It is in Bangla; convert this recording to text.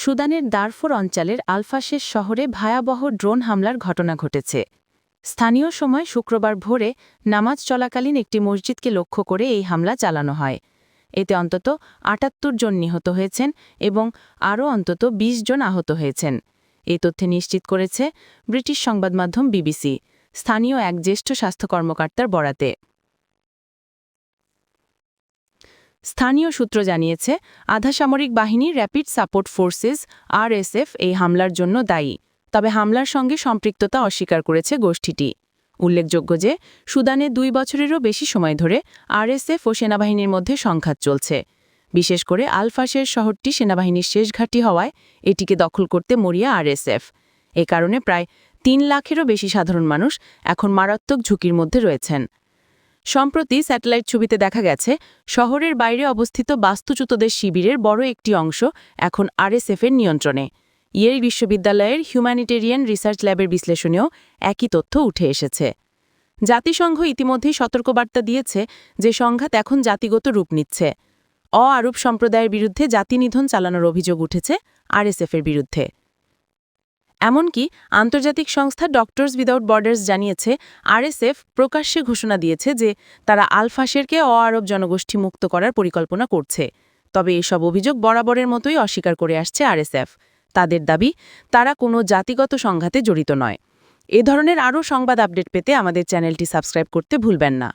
সুদানের দারফুর অঞ্চলের আলফাশের শহরে ভয়াবহ ড্রোন হামলার ঘটনা ঘটেছে। স্থানীয় সময় শুক্রবার ভোরে নামাজ চলাকালীন একটি মসজিদকে লক্ষ্য করে এই হামলা চালানো হয়। এতে অন্তত ৭৮ জন নিহত হয়েছেন এবং আরও অন্তত ২০ জন আহত হয়েছেন। এই তথ্যে নিশ্চিত করেছে ব্রিটিশ সংবাদমাধ্যম বিবিসি, স্থানীয় এক জ্যেষ্ঠ স্বাস্থ্য কর্মকর্তার বরাতে। স্থানীয় সূত্র জানিয়েছে, আধাসামরিক বাহিনী র্যাপিড সাপোর্ট ফোর্সেস আরএসএফ এই হামলার জন্য দায়ী, তবে হামলার সঙ্গে সম্পৃক্ততা অস্বীকার করেছে গোষ্ঠীটি। উল্লেখযোগ্য যে সুদানে ২ বছরেরও বেশি সময় ধরে আরএসএফ ও সেনাবাহিনীর মধ্যে সংঘাত চলছে। বিশেষ করে আলফাশের শহরটি সেনাবাহিনীর শেষ ঘাঁটি হওয়ায় এটিকে দখল করতে মরিয়া আরএসএফ। এ কারণে প্রায় ৩ লাখেরও বেশি সাধারণ মানুষ এখন মারাত্মক ঝুঁকির মধ্যে রয়েছেন। সম্প্রতি স্যাটেলাইট ছবিতে দেখা গেছে, শহরের বাইরে অবস্থিত বাস্তুচ্যুতদের শিবিরের বড় একটি অংশ এখন আরএসএফের নিয়ন্ত্রণে। ইয়েল বিশ্ববিদ্যালয়ের হিউম্যানিটেরিয়ান রিসার্চ ল্যাবের বিশ্লেষণেও একই তথ্য উঠে এসেছে। জাতিসংঘ ইতিমধ্যেই সতর্কবার্তা দিয়েছে যে সংঘাত এখন জাতিগত রূপ নিচ্ছে। আরব সম্প্রদায়ের বিরুদ্ধে জাতিনিধন চালানোর অভিযোগ উঠেছে আরএসএফের বিরুদ্ধে। এমনকি আন্তর্জাতিক সংস্থা ডক্টরস উইদাউট বর্ডার্স জানিয়েছে, আরএসএফ প্রকাশ্যে ঘোষণা দিয়েছে যে তারা আলফাশেরকে আরব জনগোষ্ঠী মুক্ত করার পরিকল্পনা করছে। তবে এসব অভিযোগ বরাবরের মতোই অস্বীকার করে আসছে আরএসএফ। তাদের দাবি, তারা কোনো জাতিগত সংঘাতে জড়িত নয়। এ ধরনের আরও সংবাদ আপডেট পেতে আমাদের চ্যানেলটি সাবস্ক্রাইব করতে ভুলবেন না।